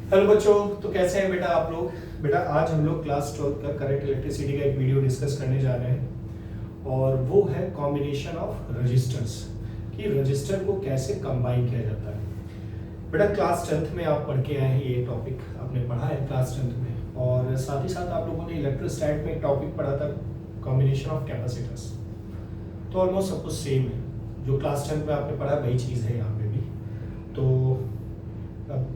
Hello बच्चों, तो कैसे हैं बेटा आप लोग। बेटा आज हम लोग क्लास 12 का करंट इलेक्ट्रिसिटी का एक वीडियो डिस्कस करने जा रहे हैं और वो है कॉम्बिनेशन ऑफ रजिस्टर्स कि रजिस्टर को कैसे कंबाइन किया जाता है। बेटा क्लास 10th में आप पढ़ के आए हैं, ये टॉपिक आपने पढ़ा है क्लास 10th में, और साथ ही साथ आप लोगों ने इलेक्ट्रोस्टैट में एक टॉपिक पढ़ा था कॉम्बिनेशन ऑफ कैपेसिटर्स। तो ऑलमोस्ट सब कुछ सेम है, जो क्लास 10th में आपने पढ़ा वही चीज़ है यहाँ पे भी। तो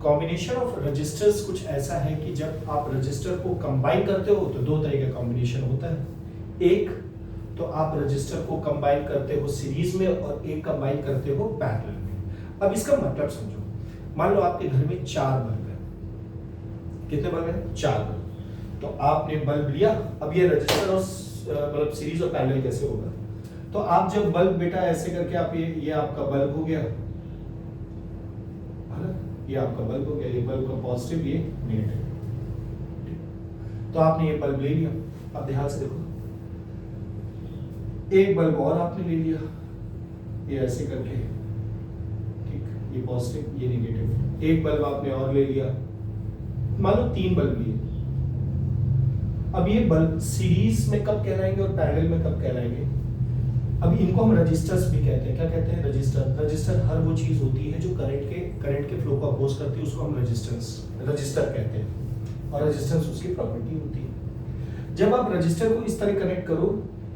कॉम्बिनेशन ऑफ रजिस्टर्स कुछ ऐसा है कि जब आप रजिस्टर को कंबाइन करते हो तो दो तरह का कॉम्बिनेशन होता है। एक तो आप रजिस्टर को कंबाइन करते हो सीरीज में और एक कंबाइन करते हो पैरेलल में। अब इसका मतलब समझो, मान लो आपके घर में 4 बल्ब है। कितने बल्ब है? 4 बल्ब। तो आपने बल्ब लिया, अब ये रजिस्टर और मतलब सीरीज और पैरेलल कैसे होगा? तो आप जब बल्ब बेटा ऐसे करके आप ये आपका बल्ब हो गया, ये आपका बल्ब हो गया, ये बल्ब का पॉजिटिव, ये नेगेटिव। तो आपने ये बल्ब ले लिया। अब ध्यान से देखो, एक बल्ब और आपने ले लिया, ये ऐसे करके, ठीक, ये पॉजिटिव ये नेगेटिव। एक बल्ब आपने और ले लिया, मान लो 3 बल्ब लिए। अब ये बल्ब सीरीज में कब कहलाएंगे और पैरेलल में कब कहलाएंगे? अब इनको हम रजिस्टर्स भी कहते हैं। क्या कहते हैं? रजिस्टर हर वो चीज होती है जो करंट के फ्लो को अपोज करती है, उसको हम रजिस्टर कहते हैं, और रेजिस्टेंस उसकी प्रॉपर्टी होती है। जब आप रजिस्टर को इस तरह कनेक्ट करो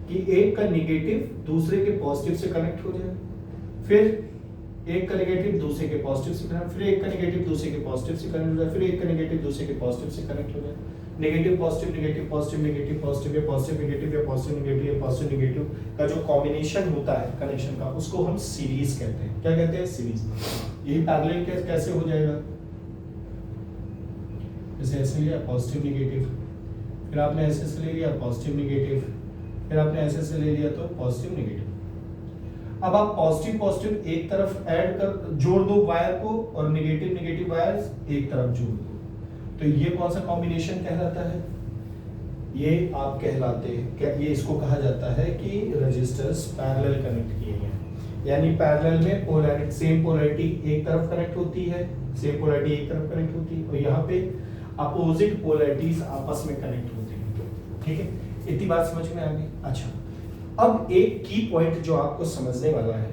कि एक का नेगेटिव दूसरे के पॉजिटिव से कनेक्ट हो जाए, फिर एक का नेगेटिव दूसरे के पॉजिटिव से कनेक्ट, फिर एक का नेगेटिव दूसरे के पॉजिटिव से कनेक्ट हो जाए, फिर एक का नेगेटिव दूसरे के पॉजिटिव से कनेक्ट हो जाए, negative positive negative positive negative positive या पॉजिटिव नेगेटिव या पॉजिटिव नेगेटिव या पॉजिटिव नेगेटिव का जो कॉम्बिनेशन होता है कनेक्शन का, उसको हम सीरीज कहते हैं। क्या कहते हैं? सीरीज। यही पैरेलल कैसे हो जाएगा? जैसे ऐसे लिया पॉजिटिव नेगेटिव, फिर आपने ऐसे से ले लिया पॉजिटिव नेगेटिव, फिर आपने ऐसे से ले लिया तो पॉजिटिव नेगेटिव। अब आप पॉजिटिव पॉजिटिव एक तरफ ऐड कर जोड़ दो वायर को, और नेगेटिव नेगेटिव वायर्स एक तरफ जोड़ दो, तो ये कौन सा कॉम्बिनेशन कहलाता है? ये आप कहलाते हैं क्या? ये इसको कहा जाता है कि रजिस्टर्स पैरेलल कनेक्ट किए गए हैं। यानी पैरेलल में पोलैरिटी, सेम पोलैरिटी एक तरफ कनेक्ट होती है, सेम पोलैरिटी एक तरफ कनेक्ट होती है, और यहाँ पे अपोजिट पोलैरिटीज आपस में कनेक्ट होती है। ठीक है, इतनी बात समझ में आ गई? अच्छा, अब एक की पॉइंट जो आपको समझने वाला है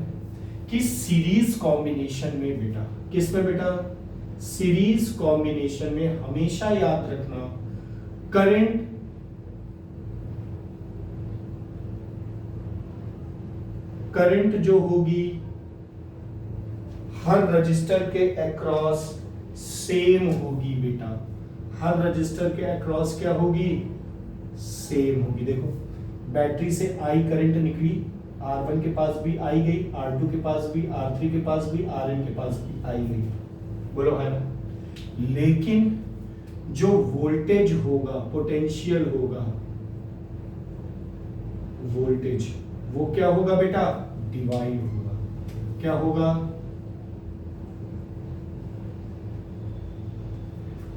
कि सीरीज कॉम्बिनेशन में बेटा, किस में बेटा? सीरीज कॉम्बिनेशन में हमेशा याद रखना, करंट जो होगी हर रजिस्टर के अक्रॉस सेम होगी बेटा। हर रजिस्टर के अक्रॉस क्या होगी? सेम होगी। देखो, बैटरी से आई करंट निकली, R1 के पास भी आई गई, R2 के पास भी, R3 के पास भी, Rn के पास भी आई गई। बोलो है ना? लेकिन जो वोल्टेज होगा, पोटेंशियल होगा, वोल्टेज वो क्या होगा बेटा? डिवाइड होगा। क्या होगा?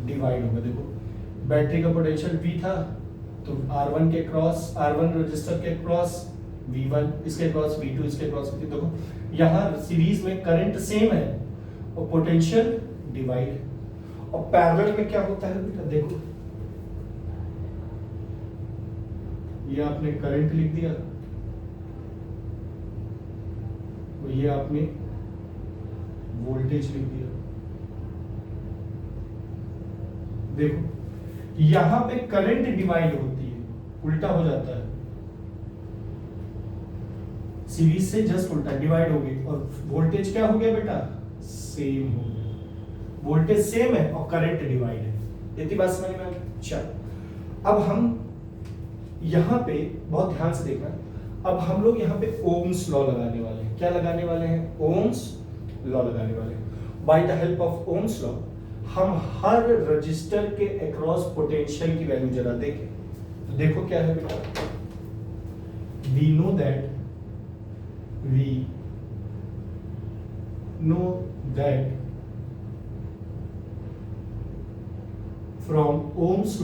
डिवाइड होगा। देखो, बैटरी का पोटेंशियल V था, तो R1 के क्रॉस, R1 रजिस्टर के क्रॉस V1, इसके क्रॉस V2, इसके क्रॉस V3। देखो यहाँ सीरीज में करंट सेम है और पोटेंशियल डिवाइड है। और पैरेलल में क्या होता है बेटा? देखो, ये आपने करंट लिख दिया और ये आपने वोल्टेज लिख दिया। देखो यहां पे करंट डिवाइड होती है, उल्टा हो जाता है, सीरीज से जस्ट उल्टा डिवाइड हो गई, और वोल्टेज क्या हो गया बेटा? सेम हो गया। वोल्टेज सेम है और करंट डिवाइड है। इतनी बात समझ में? चल, अब हम यहां पे बहुत ध्यान से देखना, अब हम लोग यहाँ पे ओम्स लॉ लगाने वाले हैं। क्या लगाने वाले हैं? ओम्स लॉ लगाने वाले हैं। By the help of Ohm's law हम हर रजिस्टर के अक्रॉस पोटेंशियल की वैल्यू जरा देखें। तो देखो क्या है बेटा? We know that from Ohm's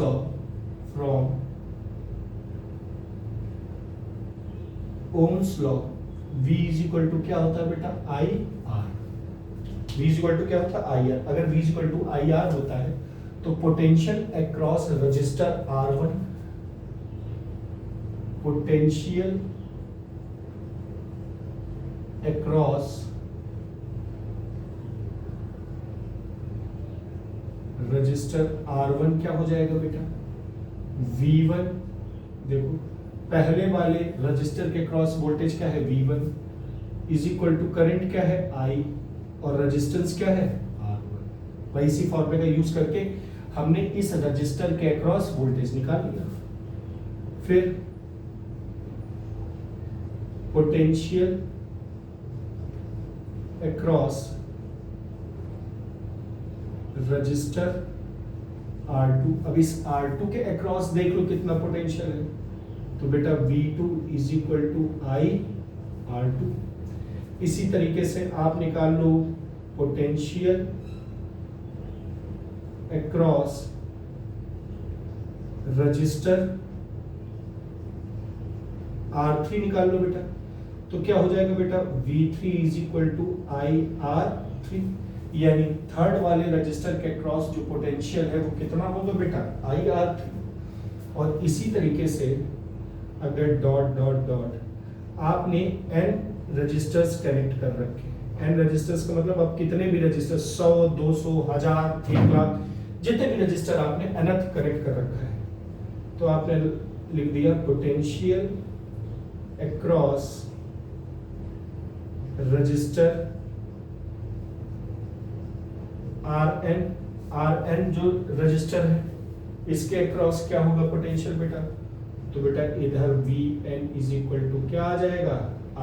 law, V is equal to क्या होता है बेटा? I R. V is equal to क्या होता है? I R. अगर V is equal to I R होता है तो potential across resistor R1, potential across resistor R1 क्या हो जाएगा बेटा, V1। देखो पहले वाले रजिस्टर के क्रॉस वोल्टेज क्या है, V1 is equal to current क्या है, I, और रेजिस्टेंस क्या है, R1। भाई इसी फॉर्मूले का यूज करके हमने इस रजिस्टर के अक्रॉस वोल्टेज निकाल लिया। फिर पोटेंशियल अक्रॉस रजिस्टर R2। अब इस R2 के अक्रॉस देख लो कितना पोटेंशियल है, तो बेटा V2 is equal to I R2। इसी तरीके से आप निकाल low potential across register R3 निकाल लो बेटा, तो क्या हो जाएगा बेटा, V3 is equal to I R3। यानी थर्ड वाले रजिस्टर के क्रॉस जो पोटेंशियल है वो कितना होगा बेटा, I R3। और इसी तरीके से अगर डॉट डॉट डॉट आपने n रजिस्टर्स कनेक्ट कर रखे, n रजिस्टर्स का मतलब आप कितने भी रजिस्टर 100, 200, 1000, 1 लाख जितने भी रजिस्टर आपने nth कनेक्ट कर रखा है, तो आपने लिख दिया पोटेंशियल अक्रॉस रजिस्टर Rn जो रजिस्टर है इसके अक्रॉस क्या होगा पोटेंशियल बेटा, तो बेटा इधर Vn इज इक्वल टू क्या आ जाएगा, I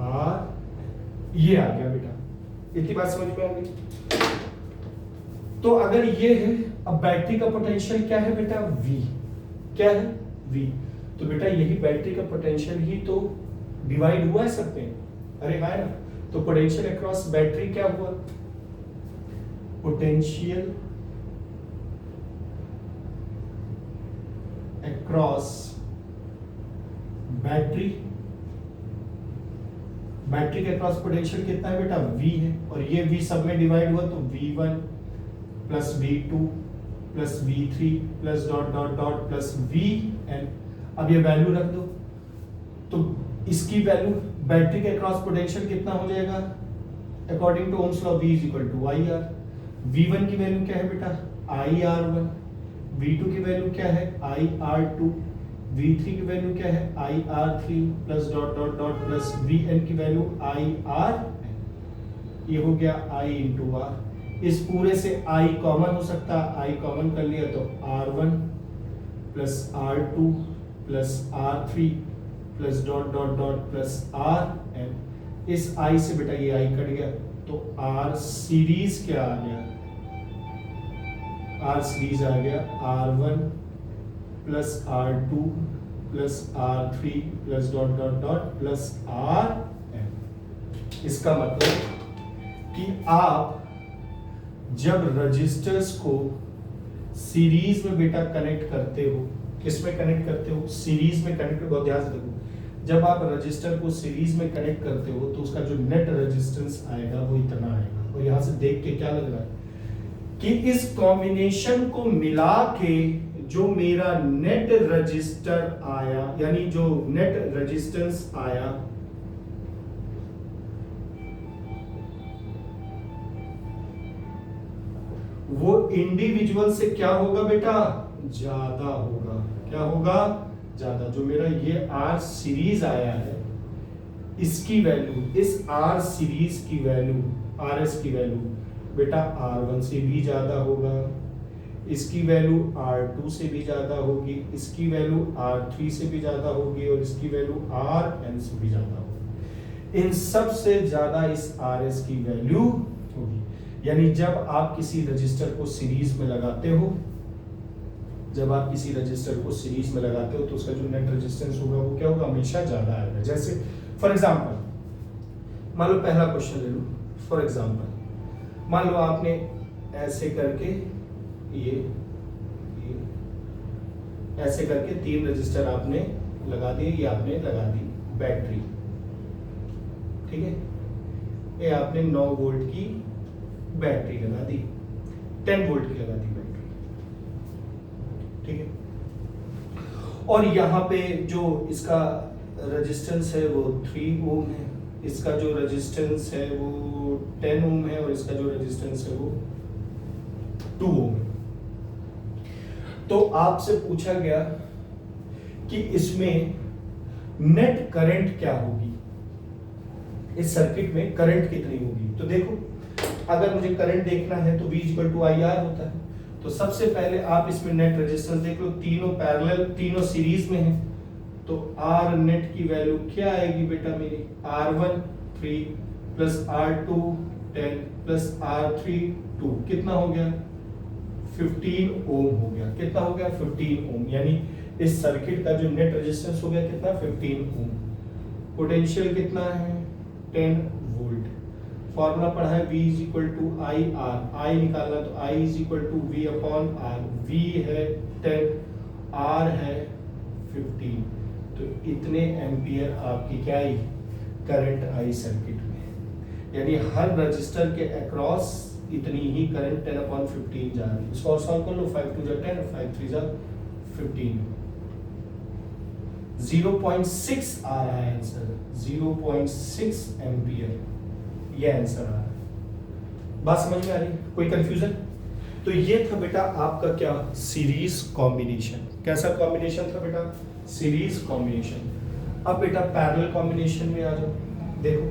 R, ये आ गया बेटा। इतनी बात समझ में आ गई। तो अगर ये है, अब बैटरी का पोटेंशियल क्या है बेटा, V, क्या है V, तो बेटा यही बैटरी का पोटेंशियल ही तो डिवाइड हुआ है सब पे, अरे है ना। तो पोटेंशियल अक्रॉस बैटरी क्या हुआ, पोटेंशियल अक्रॉस बैटरी, बैटरी के अक्रॉस पोटेंशियल कितना है बेटा, V है, और ये V सब में डिवाइड हुआ तो V1 plus V2 plus V3 plus dot dot dot plus Vn। अब ये वैल्यू रख दो, तो इसकी वैल्यू बैटरी के अक्रॉस पोटेंशियल कितना हो जाएगा, according to Ohm's law V is equal to IR। V1 की वैल्यू क्या है बेटा, IR1, V2 की वैल्यू क्या है, IR2, V3 की वैल्यू क्या है, IR3 plus dot dot dot plus Vn की वैल्यू IRn। ये हो गया I इंटू R। इस पूरे से I कॉमन हो सकता है, I कॉमन कर लिया तो R1 plus R2 plus R3 plus dot dot dot plus Rn। इस I से बेटा ये I कट गया, तो R सीरीज क्या आ गया, R सीरीज आ गया R1 plus R2 plus R3 plus dot dot dot plus Rn। इसका मतलब कि आप जब रजिस्टर्स को सीरीज में बेटा कनेक्ट करते हो, किसमें कनेक्ट करते हो, सीरीज में कनेक्ट, बहुत ध्यान से देखो, जब आप रजिस्टर को सीरीज में कनेक्ट करते हो तो उसका जो नेट रेजिस्टेंस आएगा वो इतना आएगा। और यहां से देख के क्या लग रहा है कि इस कॉम्बिनेशन को मिला के जो मेरा नेट रजिस्टर आया, यानी जो नेट रेजिस्टेंस आया, वो इंडिविजुअल से क्या होगा बेटा, ज्यादा होगा। क्या होगा, ज्यादा। जो मेरा ये R सीरीज आया है इसकी वैल्यू, इस R सीरीज की वैल्यू, RS की वैल्यू बेटा R1 से भी ज्यादा होगा, इसकी वैल्यू R2 से भी ज्यादा होगी, इसकी वैल्यू R3 से भी ज्यादा होगी और इसकी वैल्यू Rn से भी ज्यादा होगी। इन सब से ज्यादा इस RS की वैल्यू होगी। यानी जब आप किसी रजिस्टर को सीरीज में लगाते हो, जब आप किसी रजिस्टर को सीरीज में लगाते हो तो उसका जो नेट रेजिस्टेंस होगा वो क्या होगा, हमेशा ज्यादा आएगा। जैसे फॉर एग्जांपल मान लो पहला क्वेश्चन ले लो, फॉर एग्जांपल मान लो आपने ऐसे करके ये ऐसे करके 3 रजिस्टर आपने लगा दिए, ये आपने लगा दी बैटरी, ठीक है, ये आपने 9 वोल्ट की बैटरी लगा दी। 10 वोल्ट की लगा दी बैटरी, ठीक है। और यहाँ पे जो इसका रेजिस्टेंस है वो 3 ओम है, इसका जो रेजिस्टेंस है वो 10 ओम है, और इसका जो रेजिस्टेंस है वो 2 ओम है। तो आपसे पूछा गया कि इसमें नेट करंट क्या होगी, इस सर्किट में करंट कितनी होगी। तो देखो, अगर मुझे करंट देखना है तो V = IR होता है। तो सबसे पहले आप इसमें नेट रेजिस्टेंस देख लो, तीनों पैरेलल, तीनों सीरीज में है, तो R नेट की वैल्यू क्या आएगी बेटा मेरी, R1 3 plus R2 10 plus R3 2, कितना हो गया 15 ओम हो गया। कितना हो गया 15 ओम, यानी इस सर्किट का जो नेट रेजिस्टेंस हो गया कितना 15 ओम। पोटेंशियल कितना है 10 वोल्ट। फॉर्मूला पढ़ा है V = IR, I निकालना तो I = V/R, V है 10, R है 15, तो इतने एम्पियर आपकी क्या आई, करंट आई सर्किट में। यानी हर रजिस्टर के अक्रॉस इतनी ही करंट 10/15 जा रही है। इसको और सॉल्व कर लो, 5 2 = 10, 5 3 = 15, 0.6 आ रहा है आंसर, 0.6 एम्पियर ये आंसर आ रहा है। बात समझ में आ रही, कोई कंफ्यूजन? तो ये था बेटा आपका क्या, सीरीज कॉम्बिनेशन। कैसा कॉम्बिनेशन था बेटा, सीरीज कॉम्बिनेशन। अब बेटा पैरेलल कॉम्बिनेशन में आ जाओ। देखो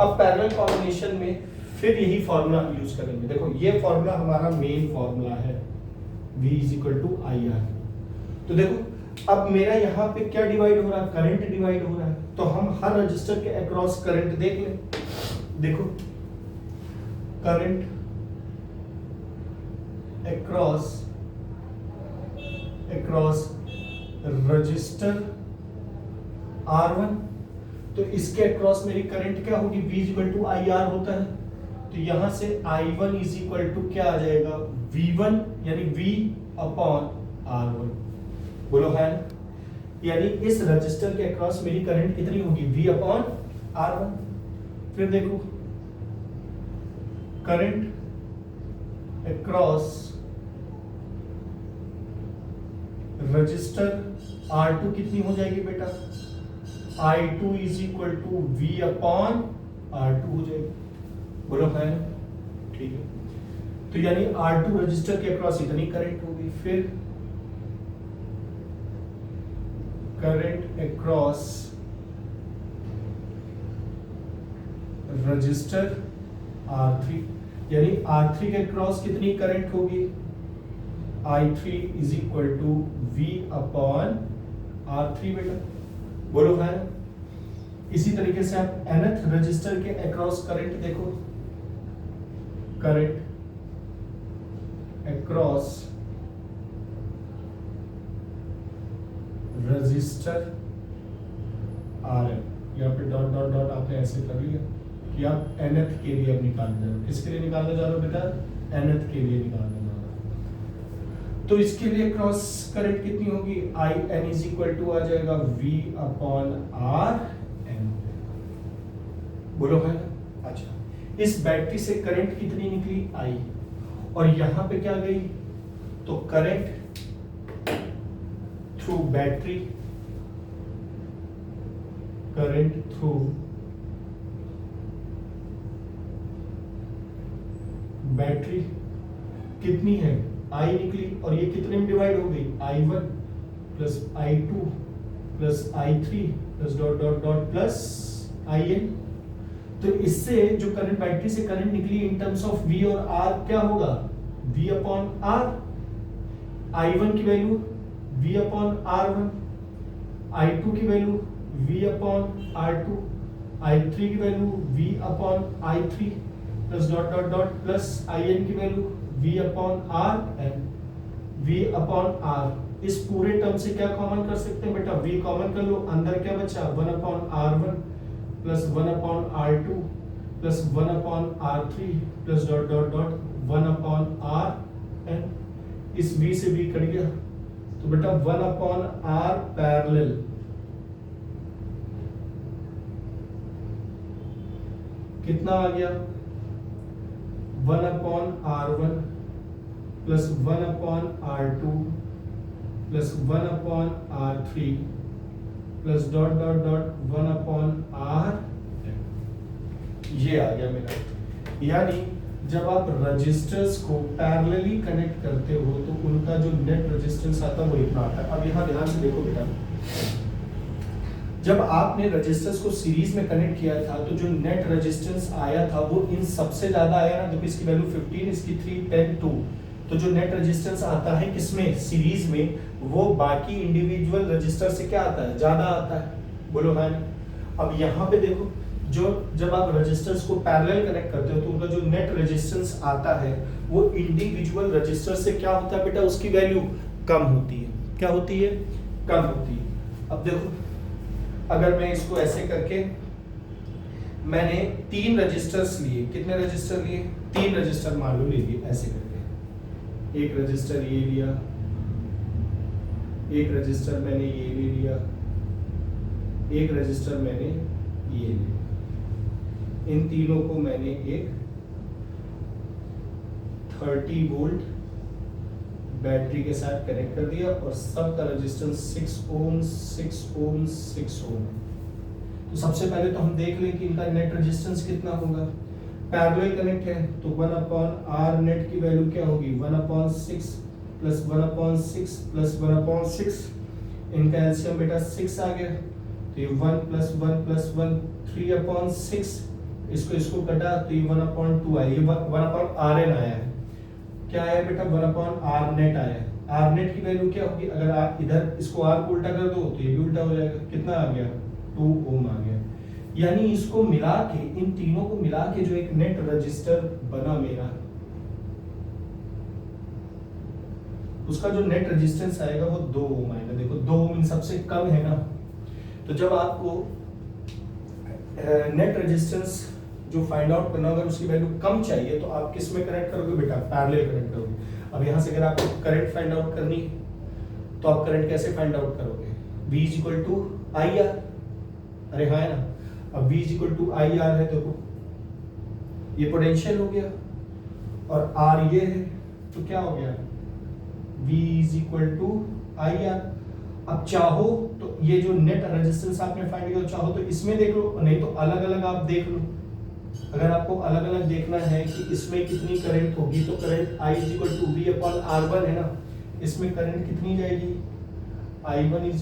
अब पैरेलल कॉम्बिनेशन में फिर यही फॉर्मूला यूज करेंगे। देखो ये फॉर्मूला हमारा मेन फॉर्मूला है, V = IR। तो देखो अब मेरा यहाँ पे क्या डिवाइड हो रहा है, करंट डिवाइड हो रहा है, तो हम हर रजिस्टर के अक्रॉस करंट देख लें। देखो करंट अक्रॉस रजिस्टर R1, तो इसके अक्रॉस मेरी करंट क्या होगी, V = IR होता है। तो यहां से I1 = क्या आ जाएगा, V1, यानी V/R1। बोलो है, यानी इस रजिस्टर के अक्रॉस मेरी करंट कितनी होगी, V/R1। फिर देखो करंट अक्रॉस रजिस्टर R2 कितनी हो जाएगी बेटा, I2 = V/R2 हो जाएगी। बोलो है, ठीक है। तो यानी R2 रजिस्टर के अक्रॉस इतनी करंट होगी। फिर करंट अक्रॉस रजिस्टर R3, यानी R3 के अक्रॉस कितनी करंट होगी, I3 = V/R3 बेटा। बोलो है। इसी तरीके से आप nth रजिस्टर के अक्रॉस करंट देखो, करंट अक्रॉस रजिस्टर RM, यहाँ पे डॉट डॉट डॉट आपने ऐसे कर लिया कि आप nth के लिए अब निकालने जा रहे हो। किसके लिए निकालने जा रहे हो बेटा, nth के लिए निकालने जा रहे हो। तो इसके लिए क्रॉस करंट कितनी होगी, IN = आ जाएगा V/RN। बोलो है। अच्छा, इस बैटरी से करंट कितनी निकली, I, और यहां पे क्या गई, तो current through battery, current through battery कितनी है, I निकली, और ये कितने में डिवाइड हो गई, I1 plus I2 plus I3 plus dot dot dot plus IN। तो इससे जो करंट, बैटरी से करंट निकली इन टर्म्स ऑफ V और R क्या होगा, V/R। I1 की वैल्यू V/R1, I2 की वैल्यू V/R2, I3 की value V/I3 plus dot dot dot plus IN की वैल्यू V/RN, V/R। इस पूरे टर्म से क्या कॉमन कर सकते हैं बेटा, V कॉमन कर लो, अंदर क्या बचा 1/R1 plus 1/R2 plus 1/R3 plus dot dot dot 1/RN। इस V से V कट गया, तो बेटा 1/R पैरेलल कितना आ गया, 1/R1 plus 1 upon R2 plus 1 upon R3 plus dot dot dot 1 upon R, ये आ गया मेरा। यानी जब आप रजिस्टर्स को पैरेलली कनेक्ट करते हो तो उनका जो नेट रेजिस्टेंस आता है वो इतना आता है। अब यहाँ ध्यान से देखो बेटा, जब आपने रजिस्टर्स को सीरीज में कनेक्ट किया था तो जो नेट रेजिस्टेंस आया था वो इन सबसे ज्यादा आया ना, देखो इसकी वैल्यू 15, इसकी 3, 10, 2। तो जो नेट रेजिस्टेंस आता है किसमें, सीरीज में, वो बाकी इंडिविजुअल रजिस्टर से क्या आता है, ज्यादा आता है। बोलो हाँ। अब यहाँ पे देखो, जो जब आप रजिस्टर्स को पैरेलल कनेक्ट करते हो तो उनका जो नेट रेजिस्टेंस आता है वो इंडिविजुअल रजिस्टर से क्या होता है बेटा, उसकी वैल्यू कम होती है। क्या होती है, कम होती है। अब देखो, अगर मैं इसको ऐसे करके, मैंने 3 रजिस्टर्स लिए, कितने रजिस्टर लिए, 3 रजिस्टर मान लो ले लिए ऐसे करके, एक रजिस्टर ये लिया, एक रजिस्टर मैंने ये ले लिया, एक रजिस्टर मैंने ये ले लिया। इन तीनों को मैंने एक 30 वोल्ट बैटरी के साथ कनेक्ट कर दिया और सबका रेजिस्टेंस 6 ओम 6 ओम 6 ओम। तो सबसे पहले तो हम देख लें कि इनका नेट रेजिस्टेंस कितना होगा। पैरेलल कनेक्ट है तो 1 अपॉन आर नेट की वैल्यू क्या होगी, 1 upon 6 plus 1 upon 6 plus 1 upon 6। इनका एलसीएम बेटा 6 आ गया, तो ये 1 प्लस 1 प्लस 1 3 अपॉन 6। इसको कटा तो ये 1 अपॉन 2 आया, ये 1 अपॉन आर एन आया है। क्या आया बेटा, 1 अपॉन आर नेट आया। आर नेट की वैल्यू क्या होगी, अगर आप इधर इसको आर को उल्टा कर दो तो ये भी उल्टा हो जाएगा। कितना आ गया, 2 ओम आ गया। यानी इसको मिला के, इन तीनों को मिला के जो एक नेट रजिस्टर बना मेरा, उसका जो नेट रेजिस्टेंस आएगा वो 2 ओम आएगा। देखो 2 ओम इन सबसे कम है ना, तो जब आपको नेट रेजिस्टेंस जो फाइंड आउट करना, अगर उसकी वैल्यू कम चाहिए तो आप किस में कनेक्ट करोगे बेटा, पैरेलल कनेक्ट करोगे। अब यहाँ से अगर आपको करंट फाइंड आउट करनी तो आप करंट कैसे फाइंड आउट करोगे, V = IR। अरे हाँ है ना, अब V = IR है, देखो ये पोटेंशियल हो गया और R ये है, तो क्या हो गया, V = IR। अब चाहो तो ये जो नेट रेजिस्टेंस आपने फाइंड किया, चाहो तो इसमें देख लो, नहीं तो अलग अलग आप देख लो। अगर आपको अलग अलग देखना है कि इसमें कितनी करंट होगी तो करंट I = V/R1 है ना, इसमें करंट कितनी जाएगी, I1 =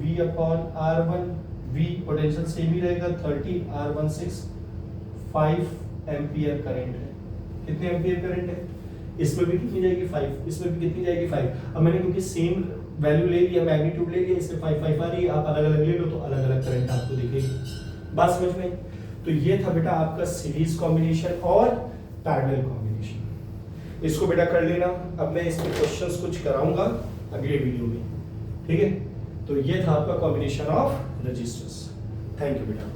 V/R1। V potential same ही रहेगा 30, R1 6, 5 एम्पियर करंट है। कितने एम्पियर करंट है, इसमें भी कितनी जाएगी 5, इसमें भी कितनी जाएगी 5। अब मैंने क्योंकि सेम वैल्यू ले लिया, मैग्नीट्यूड ले लिया, इसमें 5 5 आ रही है, आप अलग अलग ले लो तो अलग अलग करंट आपको दिखेगी। बात समझ में। तो ये था बेटा आपका सीरीज कॉम्बिनेशन और पैरेलल कॉम्बिनेशन। इसको बेटा कर लेना। अब मैं इसके क्वेश्चंस कुछ कराऊंगा अगले वीडियो में, ठीक है। तो ये था आपका combination of resistors. Thank you बेटा।